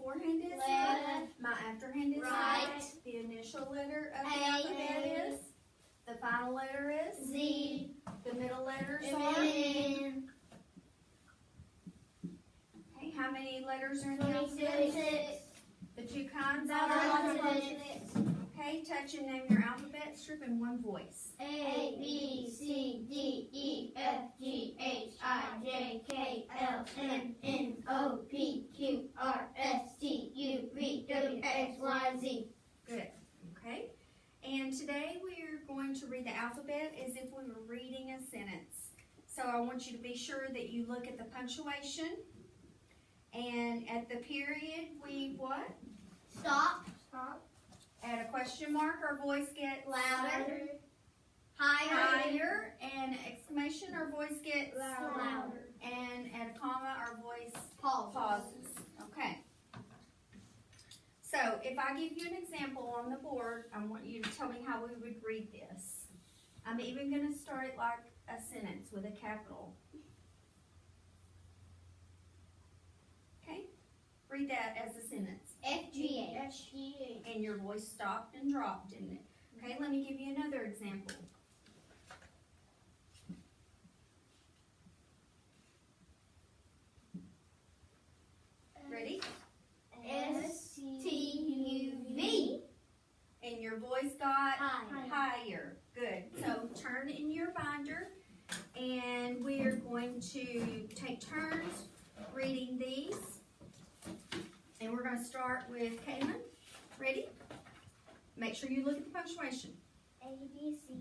beforehand is left. My afterhand is Right. The initial letter of the A. alphabet is. The final letter is. Z. The middle letters are. N. Okay, how many letters are in the alphabet? 26. The two kinds Vowel are. consonants. Okay, touch and name your alphabet strip in one voice. A, B, C, D, E, F, G, H, I, J, K, L, M, N, O, P, Q, R, S, T, U, V, W, X, Y, Z. Good. Okay. And today we are going to read the alphabet as if we were reading a sentence. So I want you to be sure that you look at the punctuation. And at the period, we what? Stop. Stop. At a question mark, our voice gets Louder. Higher. higher. And exclamation, our voice gets Louder. And at a comma, our voice Pause. pauses. Okay. So if I give you an example on the board, I want you to tell me how we would read this. I'm even going to start it like a sentence with a capital. Okay? Read that as a sentence. F, G, H. And your voice stopped and dropped, didn't it? Okay, let me give you another example. Ready? S, T, U, V. And your voice got Higher. higher. Good. So turn in your binder, and we are going to take turns reading these. And we're going to start with Kaylin. Ready? Make sure you look at the punctuation. A, B, C,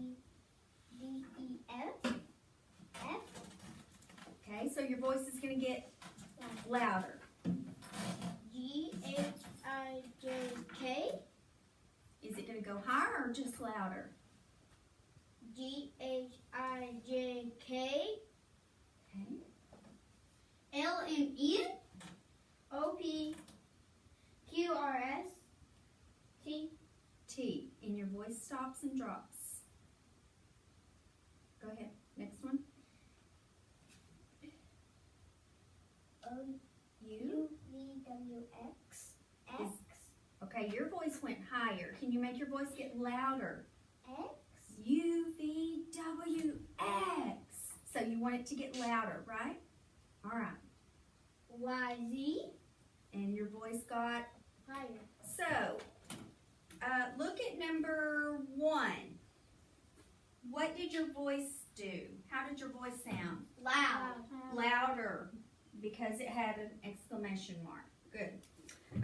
D, E, F. F. Okay, so your voice is going to get louder. G, H, I, J, K. Is it going to go higher or just louder? G, H, I, J, K. Okay. L, M, N. O, P, Q, R, S. T. T. And your voice stops and drops. Go ahead. Next one. O, U. U, V, W, X. X. Okay, your voice went higher. Can you make your voice get louder? X. U, V, W, X. So you want it to get louder, right? All right. Y, Z. And your voice got. Higher. So, look at number 1. What did your voice do? How did your voice sound? Loud. Louder, because it had an exclamation mark. Good.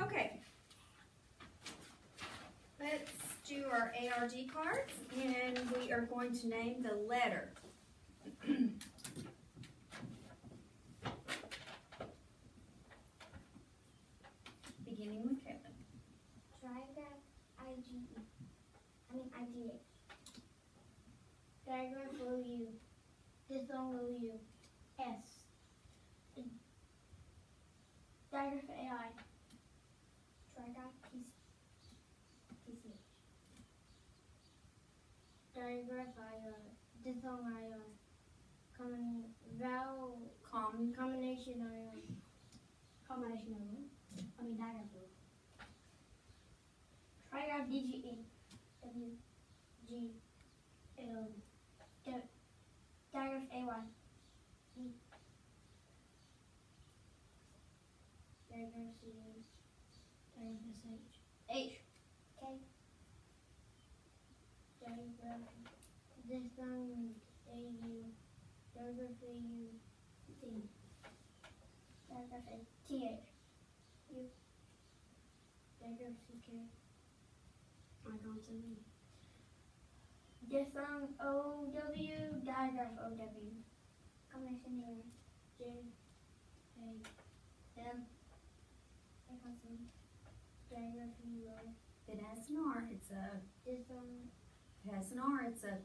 Okay. Let's do our ARD cards, and we are going to name the letter. Beginning with Kevin. Trigraph, I-G-E. I-G-H. Digraph, O-U. Diphthong, O-U. S. Digraph, A-I. Trigraph, T-C-H. Digraph, I-R. Diphthong, I-R. Vowel, combination, I-R. Combination, O-U. Digraph, O. Trigraph, D-G-A. W-G-L. Digraph, A-Y. E. Digraph, C-H. Digraph, S-H. H. K. Digraph, diphthong, A-U. Digraph, A-U. T. Digraph, A-T-H. U. Digraph, C-K. Diphthong, O-W. Digraph, O-W. Combination here. J. A. M. Digraph, U-R. If it has an R, it's a. Diphthong, If it has an R, it's a.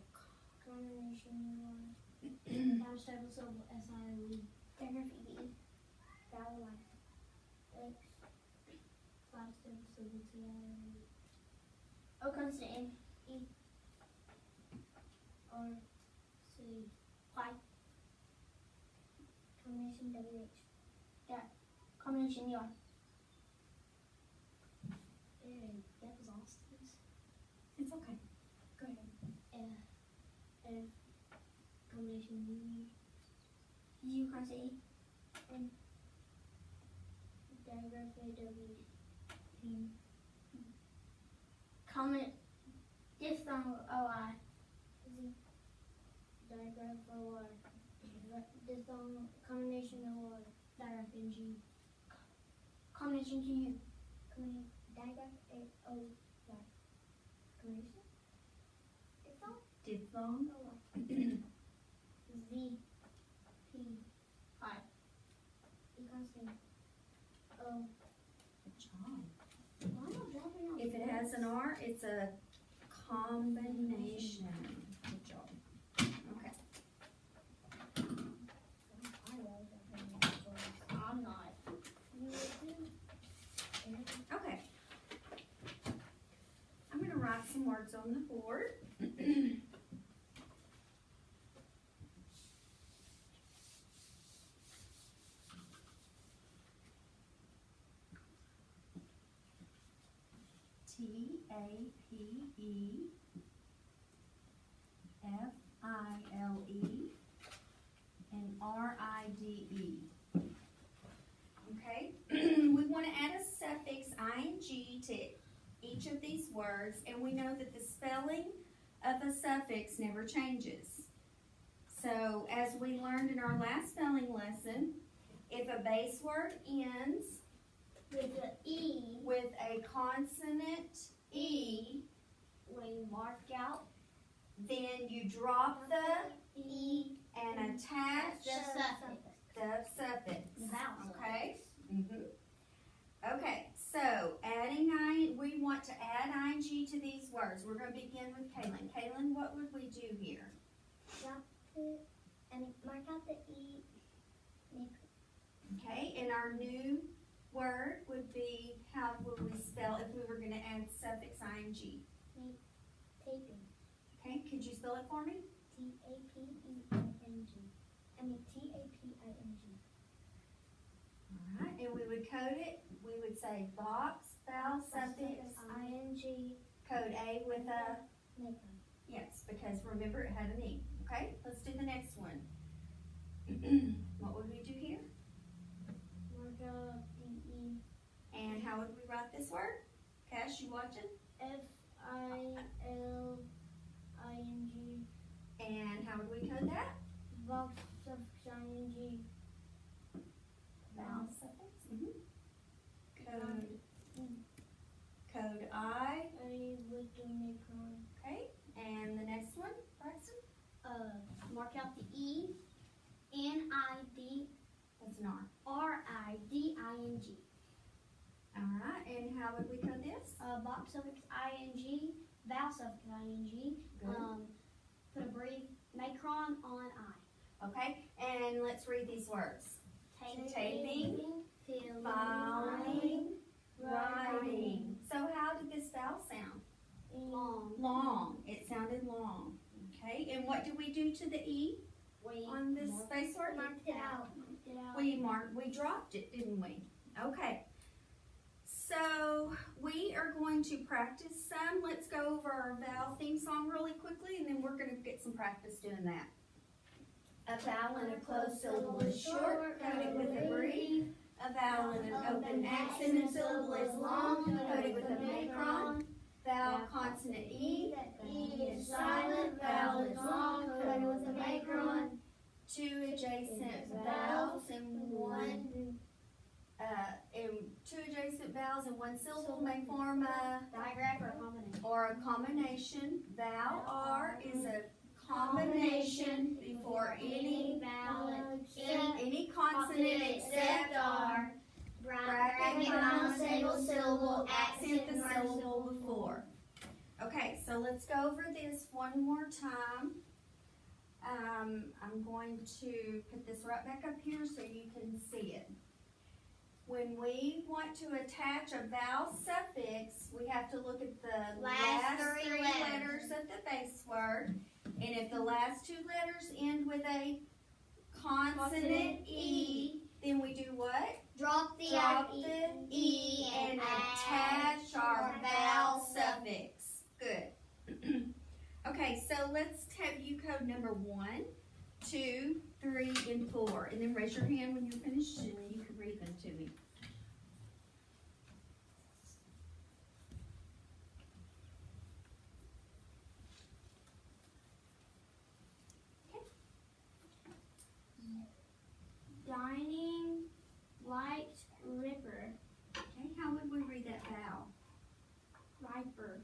combination U-R. Dash double syllable, S-I-O-E. Digraph, E-E. Vowel, Y. X. Slash double syllable, T-I-O-E. O consonant, N. E. R. C. Y. Combination, W-H. Dot. Combination, U-R. combination You gonna say digraph AW comment diphthong OI digraph OI diphthong combination OI digraph NG combination QU digraph AO combination diphthong? V P I constant O. Good job. Why am I dropping off If it has an R, it's a combination. Good job. Okay. I'm not. Okay. I'm gonna write some words on the board. T-A-P-E-F-I-L-E and R-I-D-E. Okay, we want to add a suffix ing to each of these words, and we know that the spelling of a suffix never changes. So, as we learned in our last spelling lesson, if a base word ends With the E, with a consonant E, we mark out then you drop the E and attach the suffix. the suffix. The vowel Okay? Okay, so we want to add ing to these words. We're going to begin with Kaylin. Kaylin, what would we do here? And mark out the E. Okay, and our new word would be, how would we spell if we were going to add suffix ing? Taping. Okay, could you spell it for me? T-A-P-E-I-N-G. T-A-P-I-N-G. Alright, and we would code it. We would say box, vowel, suffix, I-N-G. code A with a, Macron. yes, because remember it had an E. Okay, let's do the next one. What would we do here? Mark out the E. And how would we write this word? Cash, you watching? F-I-L-I-N-G. And how would we code that? Box suffix I-N-G. Vowel, suffix. Code I. A with the Macron. Okay, and the next one, Braxton? Mark out the E. N-I-D. That's an R. R-I-D-I-N-G. Alright, and how would we code this? Box suffix I-N-G. Vowel suffix I-N-G. Good. Put a brief Macron on I. Okay, and let's read these words. Taping, filling, filing, writing. So how did this vowel sound? long. Long. It sounded long. Okay, and what did we do to the E on this space word? Marked it out. We dropped it, didn't we? Okay. So we are going to practice some. Let's go over our vowel theme song really quickly, and then we're going to get some practice doing that. A vowel in a closed syllable is short, code it with a brief. A vowel in an open accented syllable is long, code it with a macron. Vowel consonant E. E is silent. Vowel is long. Coded with a macron. Two adjacent vowels and two adjacent vowels in one syllable may form a Digraph or combination. Vowel R is a combination before any consonant except R. Bracket monosyllable syllable accent the syllable before. Okay, so let's go over this one more time. I'm going to put this right back up here so you can see it. When we want to attach a vowel suffix, we have to look at the last three letters of the base word. And if the last two letters end with a consonant E, then we do what? Drop the E and attach our vowel suffix. Good. Okay, so let's have you code number 1. 2, 3, and 4. And then raise your hand when you're finished and you can read them to me. Dining, light, ripper, Okay, how would we read that vowel? riper.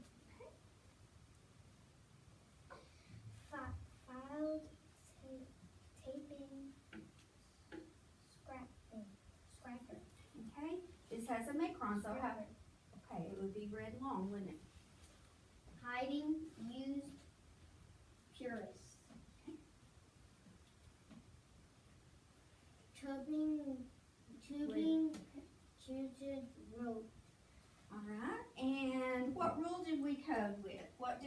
Filed, taping, scrapper. Okay, this has a macron, so how, okay, it would be read long, wouldn't it? Hiding, used, purist. Tubing, changed, rope. Alright, and what rule did we code with? What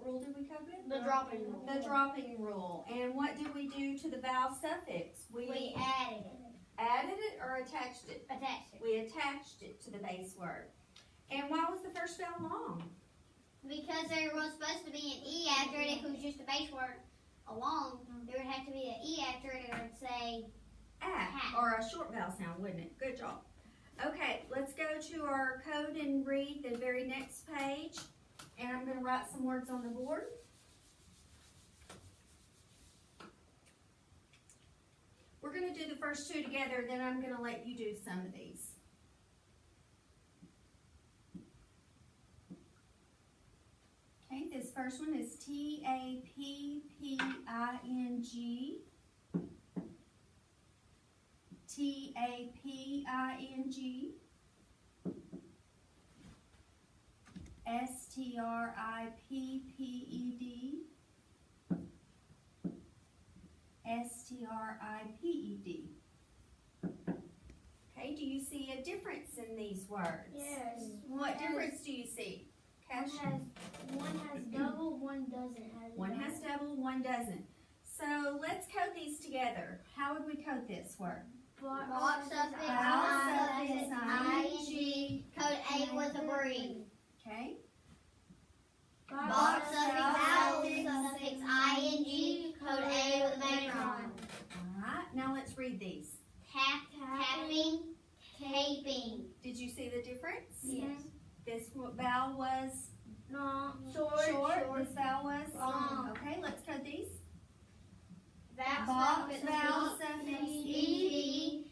rule did we code with? The dropping rule. The dropping rule. And what did we do to the vowel suffix? We added it. Added it or attached it? Attached it. We attached it to the base word. And why was the first vowel long? Because there was supposed to be an E after it. If it was just a base word along, there would have to be an E after it, and it would say At, or a short vowel sound, wouldn't it? Good job. Okay, let's go to our code and read the very next page. And I'm going to write some words on the board. We're going to do the first two together, then I'm going to let you do some of these. Okay, this first one is Tapping. Tapping. Stripped. Stripped. Okay, do you see a difference in these words? Yes. What difference do you see? Cash? One has double, one doesn't. One has double, one doesn't. So let's code these together. How would we code this word? Box suffix, Vowel suffix, ing, code A with a brief. Okay. Box suffix, vowel suffix, ing, code A with a macron. Alright, now let's read these. Tapping, taping. Did you see the difference? Yes. This vowel was short. This vowel was long. Okay, let's code these. Vowel Vowel suffix, ed.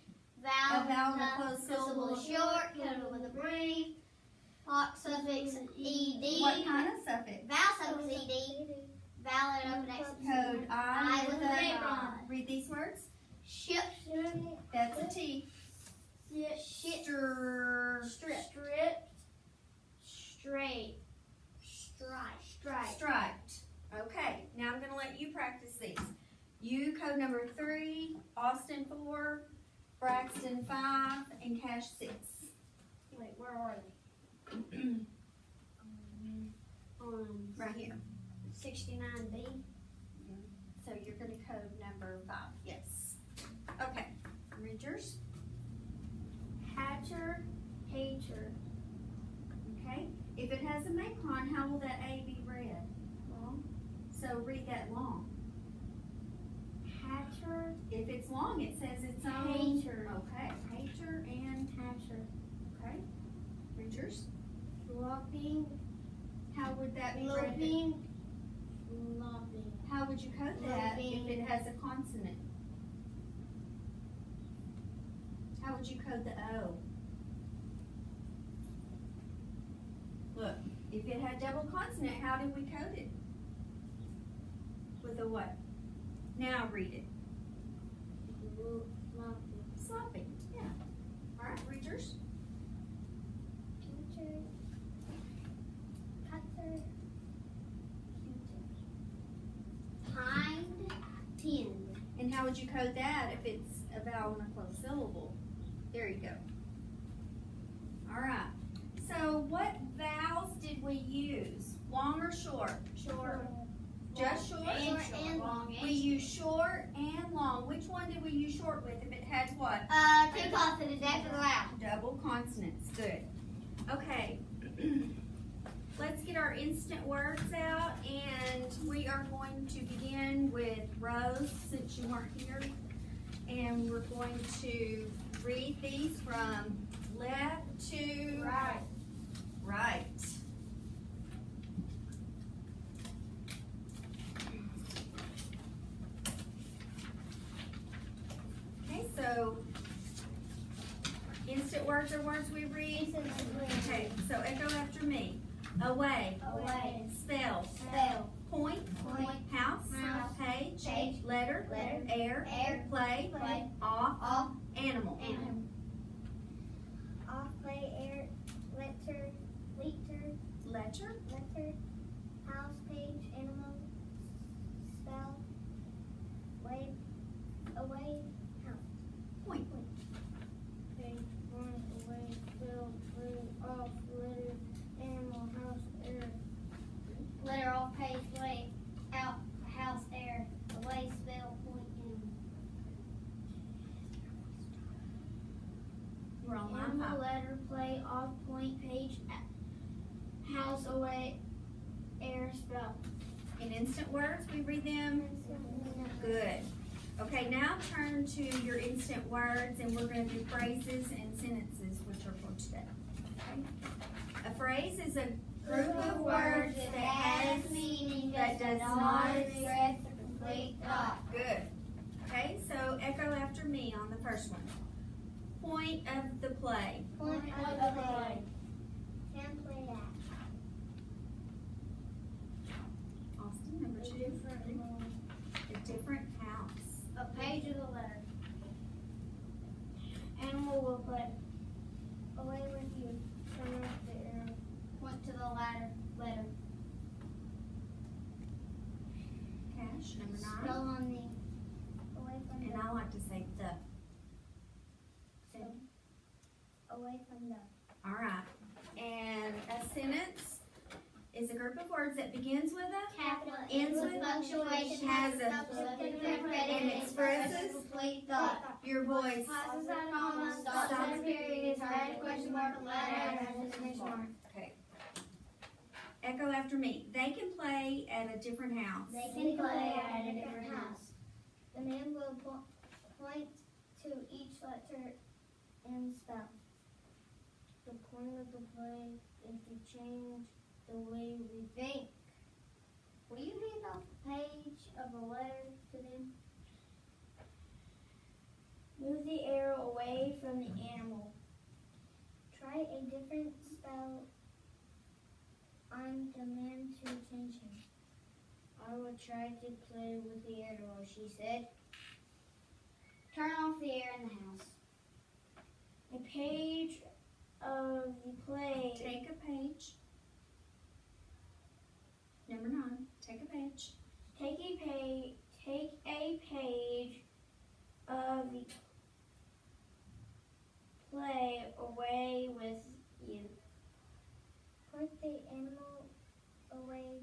A vowel in a Vowel closed syllable. short, code with a brief. Box suffix, ed. What kind of suffix? Vowel suffix, ed. Vowel and open accent. Code I with a macron. Read these words. Ship. That's a T. Shit. Stripped. Straight. Striped. Striped. Okay, now I'm going to let you practice these. You code number 3, Austin 4, Braxton 5, and Cash 6. Wait, where are they? Right here. 69B. So you're going to code number 5. Yes. Okay. Read yours. Hatcher, hater. Okay. If it has a macron, how will that A be read? Long. So read that long. Hatcher, If it's long, it says it's on. hater. Okay. Hater and Hatcher. okay. Read yours. Flopping, How would that be read? loping, lopping. How would you code that if Loping. it has a consonant? How would you code the O? Look, if it had double consonant, how did we code it? With a what? Now read it. Lopping. Sloppy. Yeah. All right, read yours. Cuter, cutter, hind, pinned. And how would you code that if it's a vowel in a closed syllable? There you go. All right. So what vowels did we use? Long or short? Short. Just short? And long. We use short and long. Which one did we use short with if it had what? Two consonants after the vowel. Double consonants. Good. Okay. let's get our instant words out, and we are going to begin with Rose, since you weren't here. And we're going to read these from left to right. Okay, so instant words are words we read. Okay, so echo after me. Away, Away. spell, Spell. point, Point. house, House. page, Page. letter, Letter. air, Air. play, Play. off, Off. animal. Animal. Off, play, air, letter, Letter, house, page, animal, spell, wave, away, point. page, point, away, spell, play, off, letter, animal, house, air. Letter, off, page, play, out, house, air, away, spell, point, animal. We're on line Animal, 5. letter, play, off, point, page, house, away, air, spell. In instant words, we read them. Good. Okay, now turn to your instant words, and we're going to do phrases and sentences, which are for today. Okay? A phrase is a group of words that has meaning that does not express a complete thought. Good. Okay, so echo after me on the first one. Point of the play. Point of the play. Can play that. Austin, number 2. A different house. A page of the letter. Animal will play. Away with you. Turn off the arrow. Point to the letter. Cash, number 9. Spell on the. Away from And the. I like to say the. Away from the. All right. And a sentence is a group of words that begins with a Capital Ends with with punctuation, has a substantive and predicate, expresses complete thought. your voice. Pauses at comma, stops at a period, is added question mark, letter, and exclamation mark. Okay. Echo after me. They can play at a different house. They can play at a different house. The man will point to each letter and spell. The point of the play is to change the way we think. Will you hand off a page of a letter to them? Move the arrow away from the animal. Try a different spell on the man to change him. I will try to play with the arrow, she said. Turn off the air in the house. A page of the play. Take a page. Number 9. Take a page. Take a page of the play away with you. Put the animal away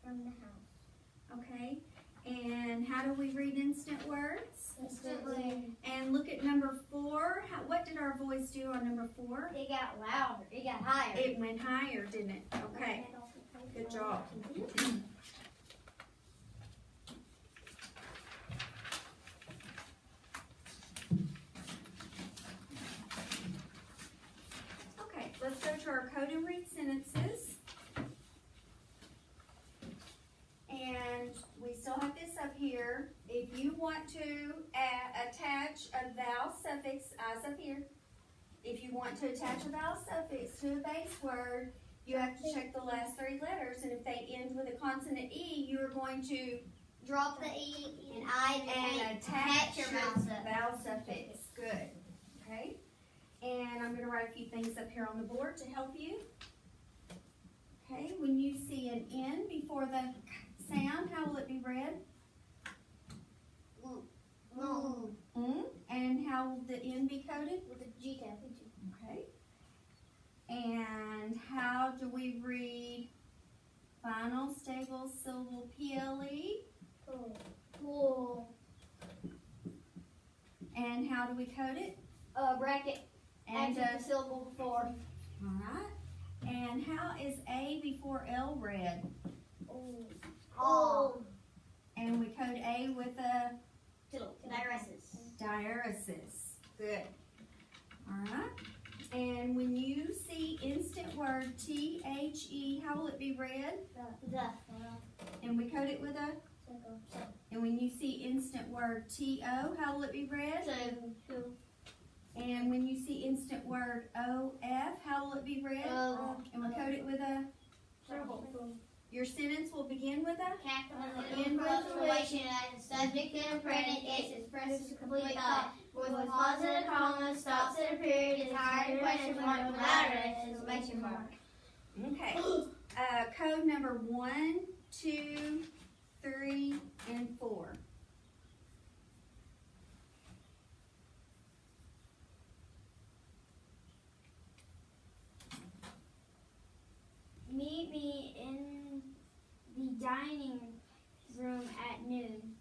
from the house. Okay. And how do we read instant words? Instantly. And look at number 4. What did our voice do on number 4? It got louder. It got higher. It went higher, didn't it? Okay. Good job. Okay, let's go to our code and read sentences. And we still have this up here. If you want to attach a vowel suffix, eyes up here. If you want to attach a vowel suffix to a base word, you have to check the last 3 letters, and if they end with a consonant E, you are going to Drop the E and I and attach your your mouse up. vowel suffix. Good. Okay. And I'm going to write a few things up here on the board to help you. Okay. When you see an N before the sound, how will it be read? And how will the N be coded? With a G tap. Okay. And how do we read final stable syllable PLE? Pull. And how do we code it? Bracket. And After the syllable before. all right. And how is A before L read? Oh. And we code A with a diaresis. Good. Alright. And when you see instant word T-H-E, how will it be read? And we code it with a? And when you see instant word T-O, how will it be read? And when you see instant word O-F, how will it be read? And we code it with a? Your sentence will begin with a? In punctuation as the subject and predicate expresses complete thought. With a pause and a comma, stops at a period, is higher question mark, without an exclamation mark. Okay. Code number 1, 2, 3, and 4. Meet me in the dining room at noon.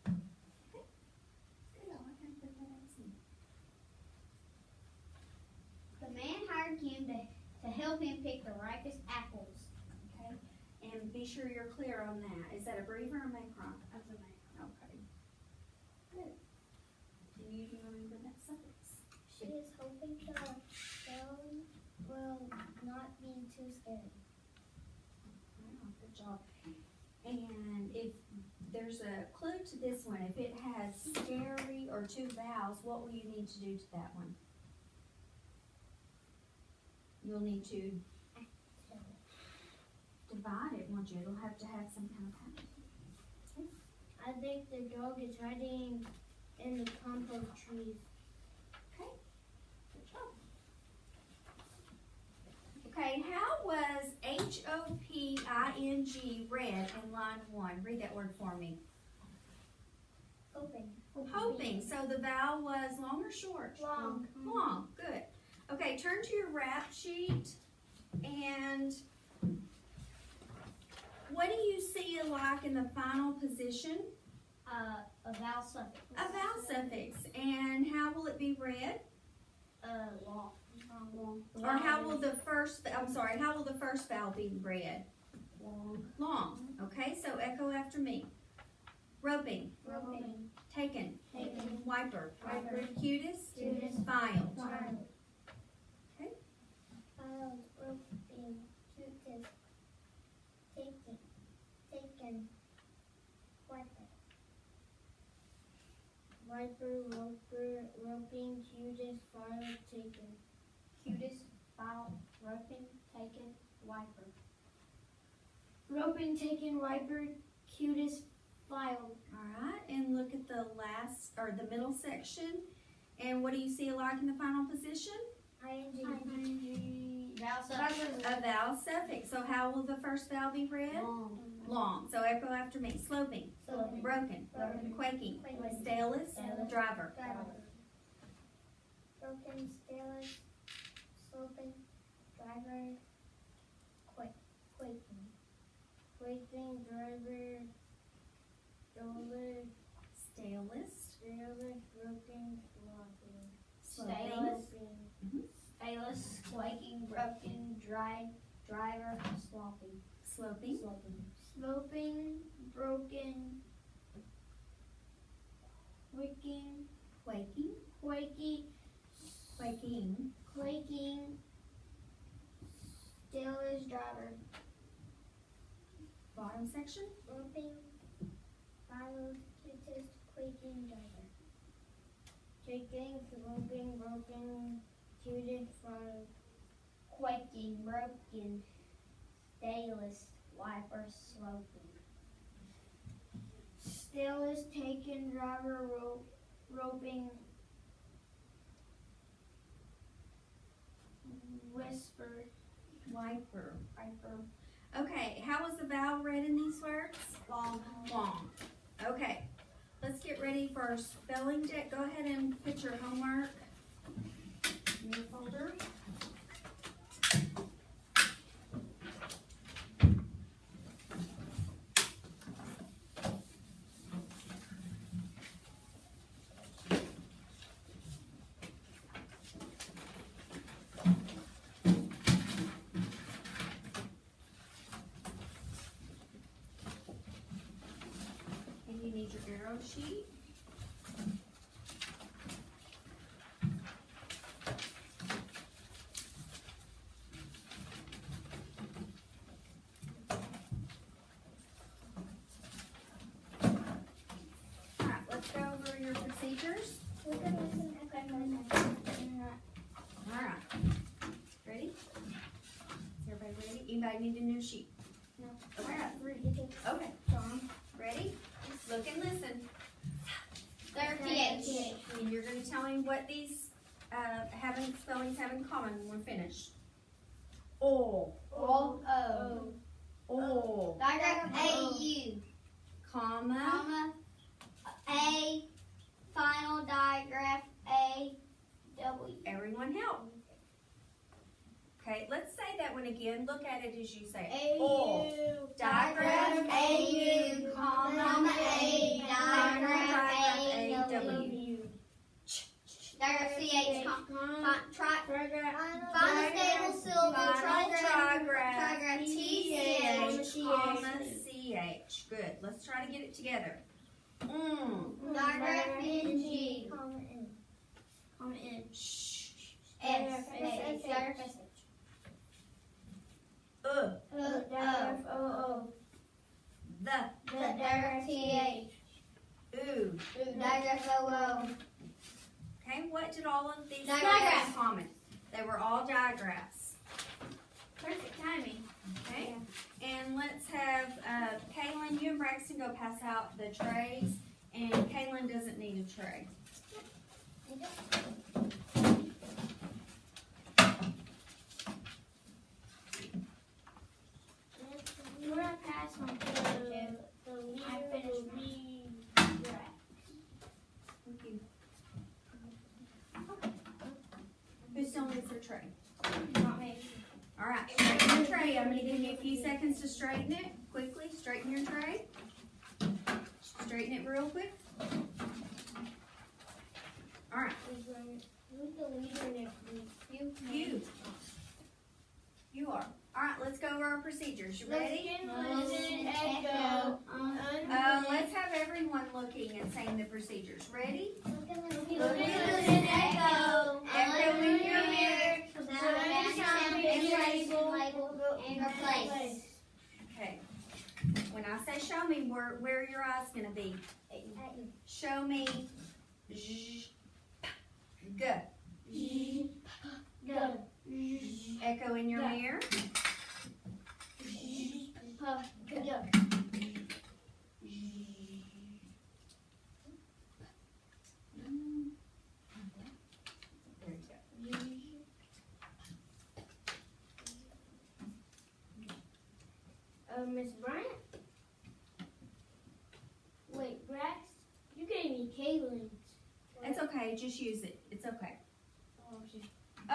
The man hired Kim to help him pick the ripest apples. Okay. And be sure you're clear on that. Is that a briefer or macron? That's a man. Okay. Good. Do you remember that suffix? She is hoping the stone will not be too scary. Wow, good job. And if there's a clue to this one, if it has scary or 2 vowels, what will you need to do to that one? You'll need to divide it, won't you? It'll have to have some kind of pattern. I think the dog is hiding in the compost trees. Okay, good job. Okay, how was H-O-P-I-N-G read in line 1? Read that word for me. Hoping. Hoping. So the vowel was long or short? Long. Long, good. Okay, turn to your rap sheet, and what do you see alike in the final position? A vowel suffix. A vowel suffix. And how will it be read? Long. Or how will the first vowel be read? Long. Long. Okay, so echo after me. Roping. Roping. Taken. Taken. Wiper. Wiper. Cutest. Cutest. Filed. Filed. Okay. Filed. Roping. Cutest. Taken. Taken. Wiper. Wiper. Roper. Roping. Cutest. Filed. Taken. Cutest. Filed. Roping. Taken. Wiper. Roping. Taken. Wiper. Cutest. Filed. All right, and look at the last, or the middle section. And what do you see alike in the final position? ING. Vowel suffix. A vowel suffix. So how will the first vowel be read? Long. Long. So echo after me. Sloping. Sloping. Broken. Broken. Quaking. Quaking. Stainless. Stainless. Driver. Broken, stainless, sloping, driver, quaking. Quaking, driver, dollar, Stainless. broken, flopping. Sloping. Mhm. Stainless, quaking, broken, driver, slopping. Sloping. Sloping, broken, quaking, Quaking. quaking, stainless, driver. Bottom section. Roping, filed, cutest, quaking, driver. Shaking, sloping, broken, cuted, filed, quaking, broken, stainless, wiper, sloping. Stainless, taken, driver, roping, whisper, Wiper. wiper. Okay, how was the vowel read in these words? Long. Long. Okay, let's get ready for our spelling check. Go ahead and put your homework in your folder. Get your arrow sheet. Alright, let's go over your procedures. Alright. Ready? Is everybody ready? Anybody need a new sheet? No. Okay. Okay. Ready? Look and listen. 38. And you're gonna tell me what these spellings have in common when we're finished. O. O. O. Diagraph AU. Comma. A. Final diagraph AW. Everyone help. Okay, let's say that one again. Look at it as you say it. AU. Diagraph AU, comma A, diagraph AW. Diagraph CH, final stable syllable, trigraph TCH, comma CH. Good. Let's try to get it together. diagraph NG, comma N, S, diagraph SH. Diagraph OO. The. Diagraph TH. Ooh. Diagraph OO. Okay, what did all of these Diagraph. have in common? They were all diagraphs. Perfect timing. Okay, and let's have Kaylin, you and Braxton go pass out the trays, and Kaylin doesn't need a tray. You want to pass on to the I finished Thank you. Who still needs their tray? Not me. All right, straighten your tray. I'm gonna give you a few seconds to straighten it. Quickly, straighten your tray. Straighten it real quick. All right, Who's the leader next week? you. You are. All right, let's go over our procedures. You ready? Let's have everyone looking and saying the procedures. Ready? Echo in your mirror. And replace. Okay. When I say show me, where are your eyes gonna be? Show me. G. Go. Echo in your mirror. There you go. Miss Bryant? Wait, Brax, you gave me Kaylin's. It's okay. Just use it. It's okay. Oh, okay.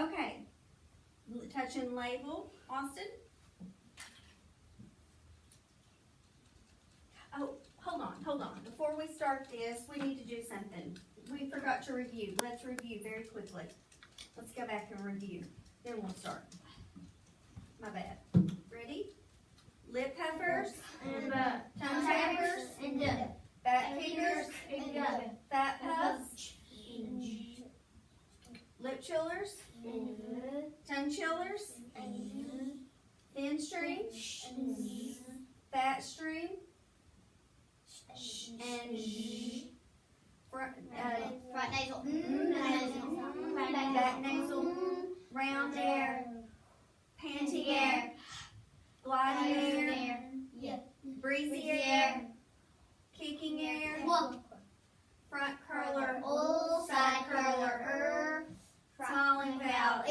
Okay. Touch and label, Austin. Oh, hold on. Before we start this, we need to do something. We forgot to review. Let's review very quickly. Let's go back and review. Then we'll start. My bad. Ready? Lip puffers, And tongue tappers, and fat fingers, and fat puffs, lip chillers, tongue chillers, thin stream, fat stream, and front nasal. back nasal, round air, panty air, gliding air, breezy air, kicking air, front curler, Side curler. smiling vowel,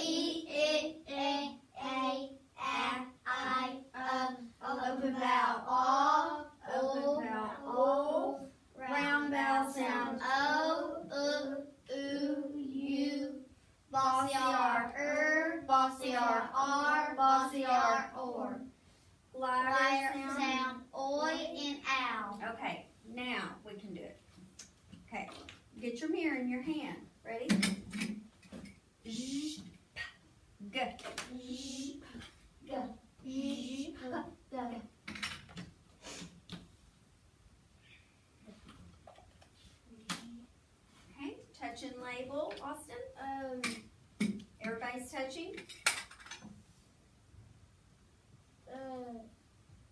open vowel, open vowel, round vowel sound, Bossy R, bossy R, bossy R, or. glider sound. Sound, oi, and ow. Okay, now we can do it. Okay, get your mirror in your hand. Ready? Zzz, G. label, Austin? Everybody's touching.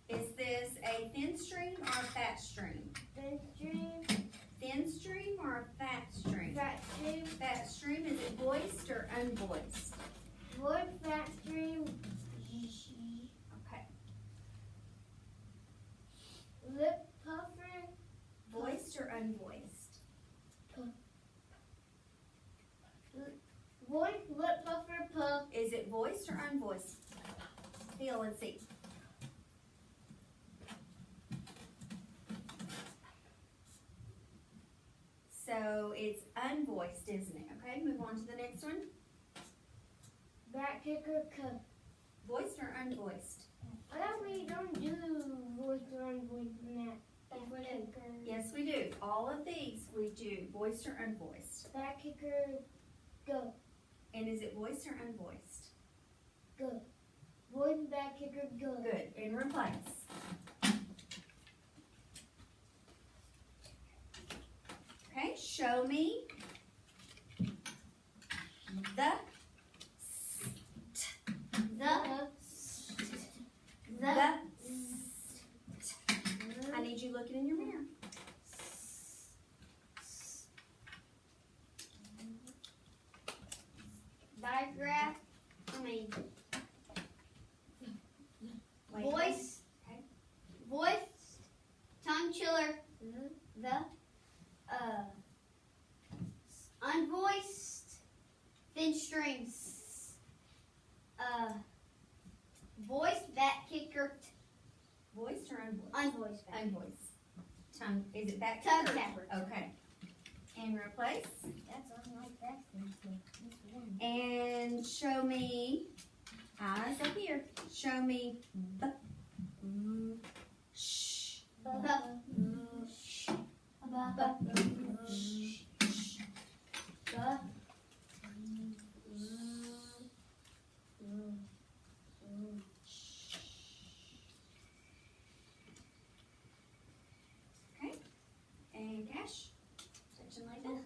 Is this a thin stream or a fat stream? Thin stream. Thin stream or a fat stream? Fat stream. Fat stream, is it voiced or unvoiced? Void fat stream. Okay. Lip puffer. Voiced or unvoiced? Void lip puffer puff. Is it voiced or unvoiced? Feel and see. So it's unvoiced, isn't it? Okay, move on to the next one. Back kicker cup. Voiced or unvoiced? I thought we don't do voice or unvoiced in that. Back kicker. Yes, we do. All of these we do, voiced or unvoiced. Back kicker go. And is it voiced or unvoiced? Go. Void back kicker go. Good. And replace. Okay, show me the I need you looking in your mirror. Digraph. Wait. Voice. Okay. Voice. Tongue chiller. The. Unvoiced. Thin strings. Voiced back kicker. Voiced or unvoiced? Unvoiced back. Unvoiced. Tongue. Is it back? Tongue kicker? capper. Okay. And replace. That's unlike that. And show me, eyes up here, show me b, sh, okay, and Cash, section label.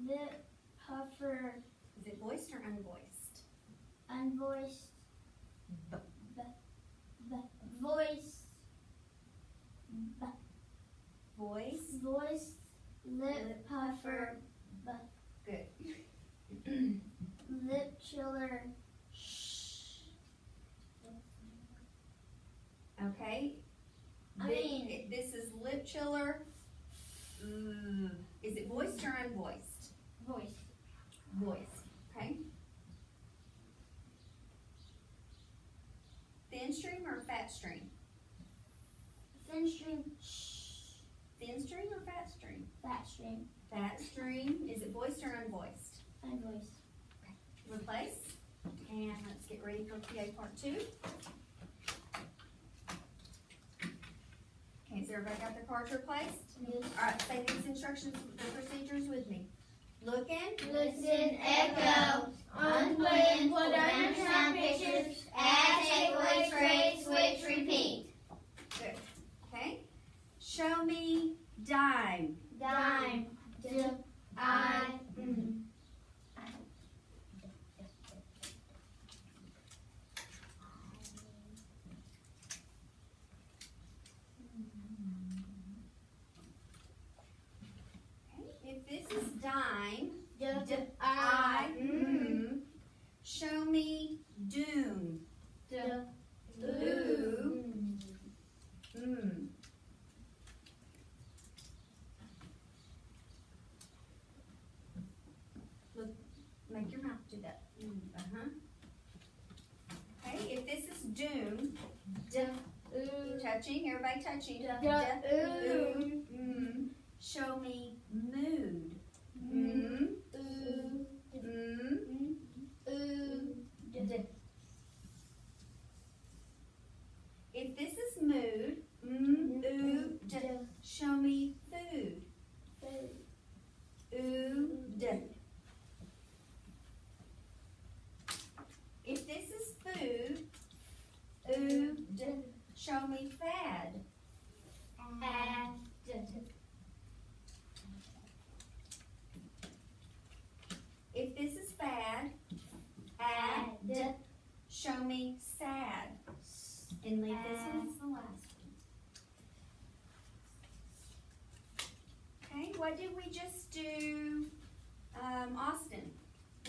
Lip puffer. Is it voiced or unvoiced? Unvoiced. B. Voice. Voice. Voice. Lip puffer. Good. Lip chiller. Okay. This is lip chiller. Is it voiced or unvoiced? Voice. Voiced. Okay. Thin stream or fat stream? Thin stream. Thin stream or fat stream? Fat stream. Fat stream. Is it voiced or unvoiced? Unvoiced. Replace. And let's get ready for PA part 2. Okay, has everybody got their cards replaced? Yes. Alright, say these instructions, the procedures with me. Look in. Listen, echo, unplay and put on your sound pictures, add, take away, trade, switch, repeat. Good. Okay. Show me dime. Dime, D-I-M. If this is dime, D-I-M. show me doom. Look, make your mouth do that. Okay, if this is doom, touching, everybody touching. Show me mood. If this is mood, show me food. If this is food, show me fast. And leave this one as the last one. Okay, what did we just do, Austin?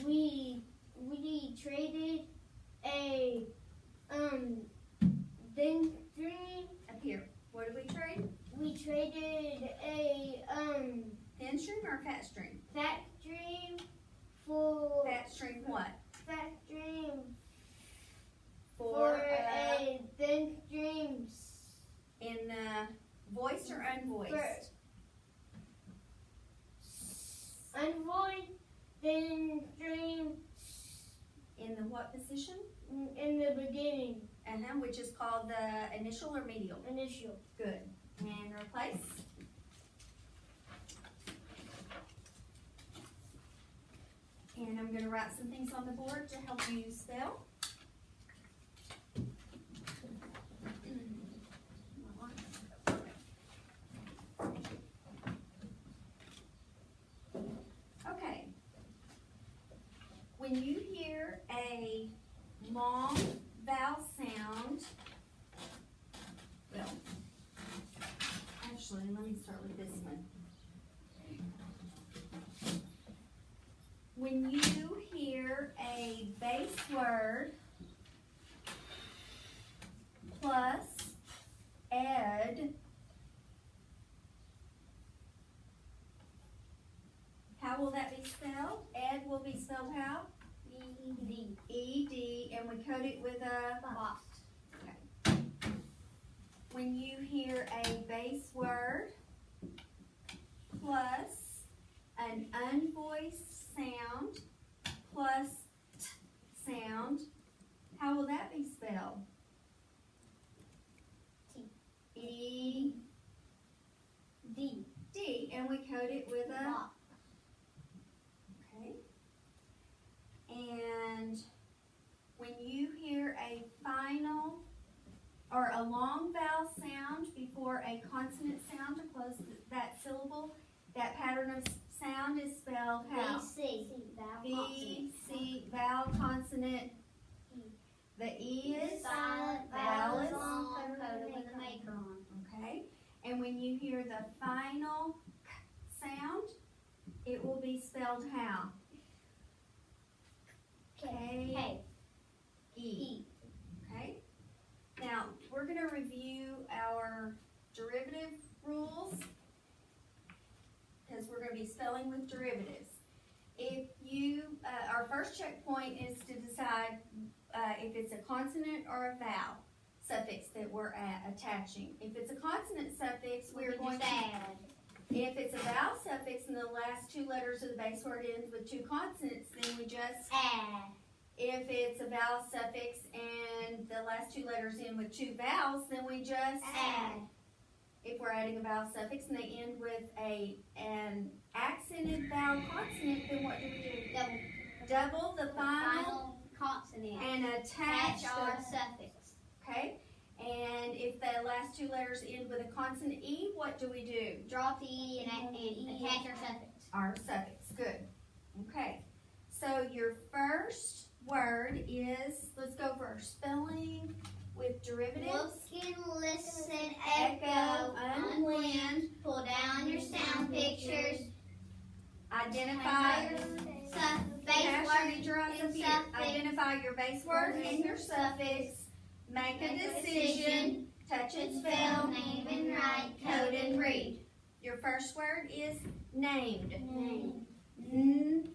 We traded a then string. Up here. What did we trade? We traded a Thin string or fat string? fat string for Fat string what? fat string For a thin string in voiced or unvoiced? unvoiced thin string In the what position? in the beginning Which is called the initial or medial? initial. Good. And replace. And I'm going to write some things on the board to help you spell. Okay. When you hear a long vowel sound, well, actually, let me start with this one. When you hear a base word plus ed, how will that be spelled? Ed will be spelled how? E-D. E-D, and we code it with a Box. when you hear a base word plus an unvoiced sound plus t sound, how will that be spelled? T. E D. D, and we code it with a Box. okay. And when you hear a final or a long vowel sound before a consonant sound to close that syllable, that pattern of sound is spelled how? V-C. V-C, vowel consonant. The E is Silent. vowel is long, coded with a maker on. okay. And when you hear the final k sound, it will be spelled how? K. E. Okay. Now we're going to review our derivative rules because we're going to be spelling with derivatives. If you, our first checkpoint is to decide if it's a consonant or a vowel suffix that we're attaching. If it's a consonant suffix, we're going to add. If it's a vowel suffix and the last two letters of the base word ends with two consonants, then we just Add. if it's a vowel suffix and the last two letters end with two vowels, then we just Add. If we're adding a vowel suffix and they end with an accented vowel consonant, then what do we do? Double the final Consonant. and attach our the, suffix. okay? And if the last two letters end with a consonant E, what do we do? Drop the E and attach our suffix. Our suffix, good. Okay, so your first word is, let's go for our spelling with derivatives. Look and listen, echo, unblend, pull down your sound pictures, Identify, base word and suffix, identify your base word and your suffix. Make a decision, touch and spell, name and write, code and read. Your first word is named. name. N-A-M-D.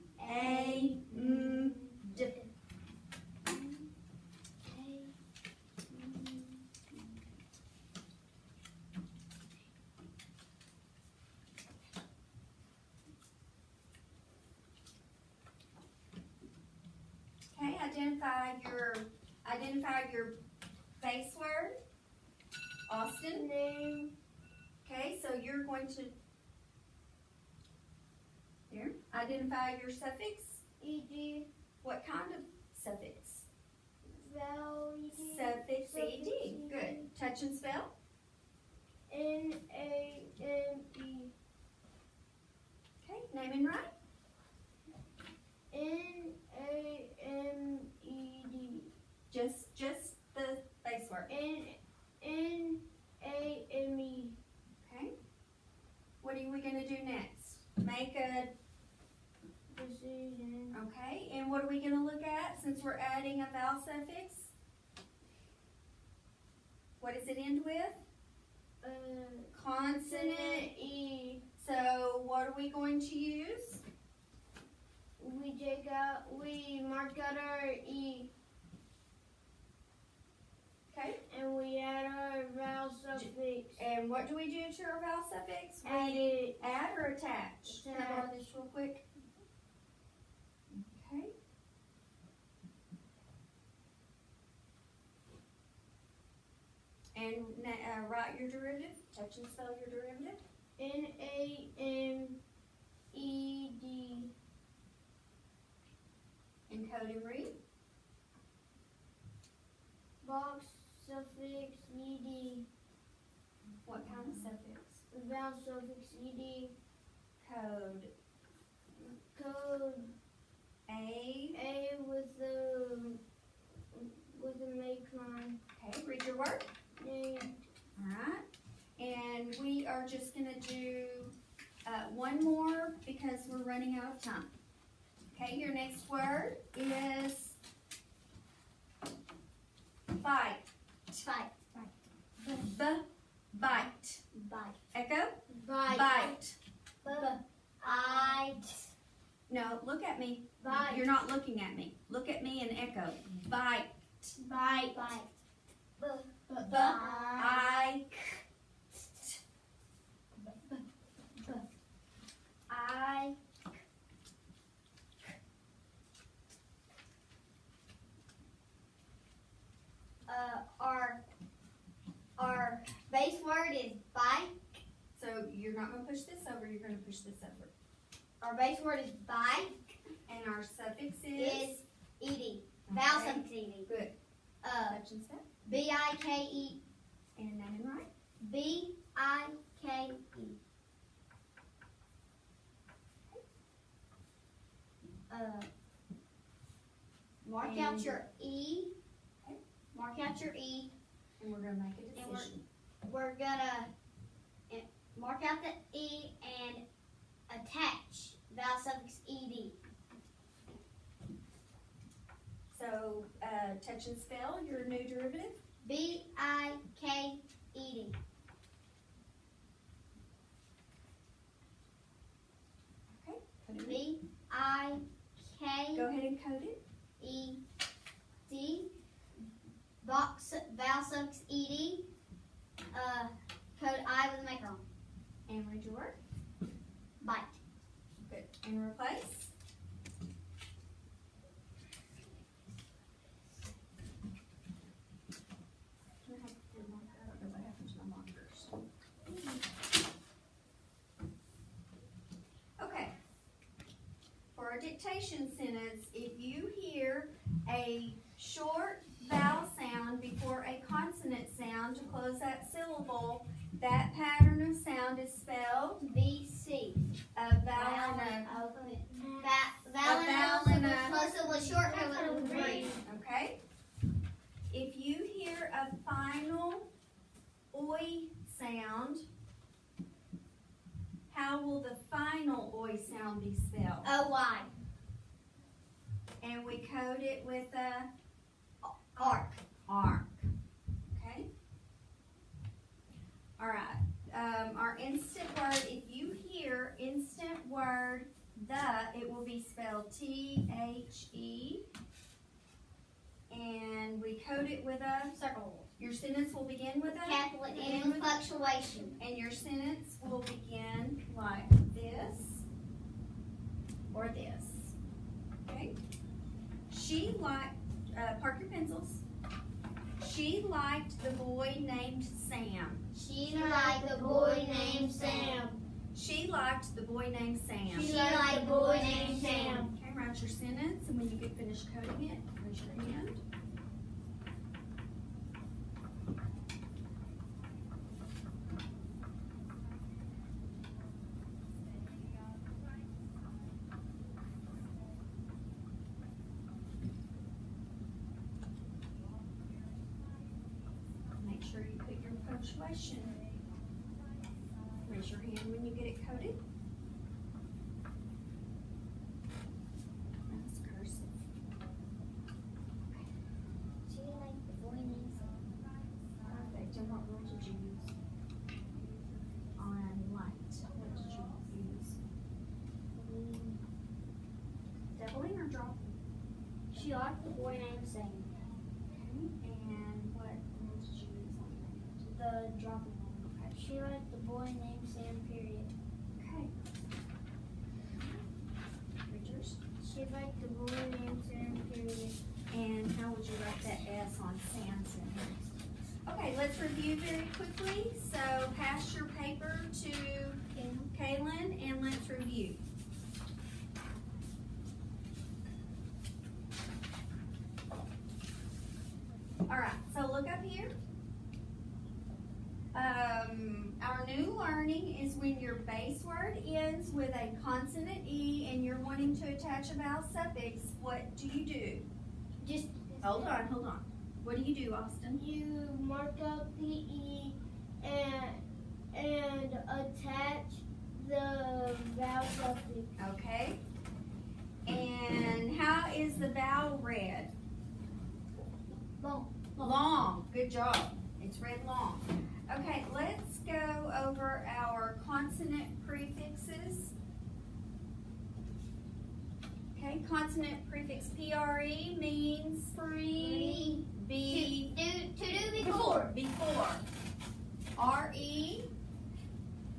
Okay, identify your base word. Austin. Name. Okay, so you're going to here identify your suffix. E-D. What kind of suffix? Vowel. Suffix ed. Good. Touch and spell. N-A-M-E. Okay, name and write. N-A-M-E-D. Just the base word. N are we gonna do next? Make a, Decision. okay, and what are we gonna look at since we're adding a vowel suffix? What does it end with? Consonant. E. So what are we going to use? We mark out our E. Okay. And we add our vowel suffix. And what do we do to our vowel suffix? Add We it. add or attach? Can I Attach. borrow this real quick? Okay. And write your derivative. Touch and spell your derivative. Named. Encode and read. Box suffix ed. What kind of suffix? Vowel suffix ed. Code. Code A. with a make line. Okay, read your word. Name. Alright. And we are just going to do one more because we're running out of time. Okay, your next word is bite. Bite. Bite. Bite. Echo? Bite. Bite. Bite. No, look at me. Bite. You're not looking at me. Look at me and echo. Bite. Bite. I. I. Our base word is bike. So you're not going to push this over, you're going to push this over. Our base word is bike. And our suffix Is is? eating. Vowel Okay. suffix eating. Good. Touch and spell. B-I-K-E. And name and write. B-I-K-E. Mark out And- your E. Okay. Mark out your E. And we're going to make a And we're- decision. We're gonna mark out the E and attach vowel suffix ed. So, touch and spell your new derivative. B-I-K-E-D. Okay. Put it in. B-I-K-E-D. Go ahead and code it. Box vowel suffix ed. Code I with a maker on. And read your word. Bite. Good. And replace. Can I have your marker? I don't know what happened to my markers. Okay. For a dictation sentence, if you hear a short vowel sound before a consonant sound to close that syllable, that pattern of sound is spelled B-C. a vowel and a, Vowel and a close with short with green. okay? If you hear a final oi sound, how will the final oi sound be spelled? O-Y. And we code it with a Arc. arc, okay? All right, our instant word, if you hear instant word the, it will be spelled T-H-E. And we code it with a, Circle. your sentence will begin with a, Capital and with punctuation. and your sentence will begin like this or this, okay? She liked, park your pencils. She liked the boy named Sam. She liked the boy named Sam. She liked the boy named Sam. She liked the boy named Sam. Okay, write your sentence, and when you get finished coding it, raise your hand. Make sure you put your punctuation. Raise your hand when you get it coated. That's cursive. She like the boy names. Perfect. And what word did you use? On light. What did you use? Doubling or dropping? She liked the boy named Sam. Okay. And what word did you use on that? The dropping one. She liked the boy named Sam, period. Okay. Richards. She liked the boy named Sam, period. And how would you write that S on Samson? Okay, let's review very quickly. So pass your paper to Kaylin and let's review. All right, so look up here. Our new learning is when your base word ends with a consonant E and you're wanting to attach a vowel suffix, what do you do? Just Hold on. What do you do, Austin? you mark up the E and attach the vowel suffix. Okay. And how is the vowel read? Long. Long. Good job. It's read long. Okay, let's go over our consonant prefixes. Okay, consonant prefix PRE means Free. be To do before. before. RE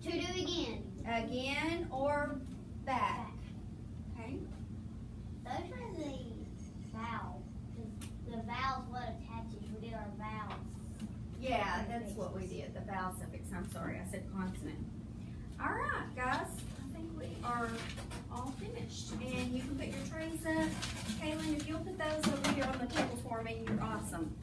To do again. again or back. Okay. Those are the vowels. The vowels what attaches. We did our vowels. Yeah, that's what we did, the vowel suffix. I'm sorry, I said consonant. All right, guys, I think we are all finished. And you can put your trays up. Kaylin, if you'll put those over here on the table for me, you're awesome.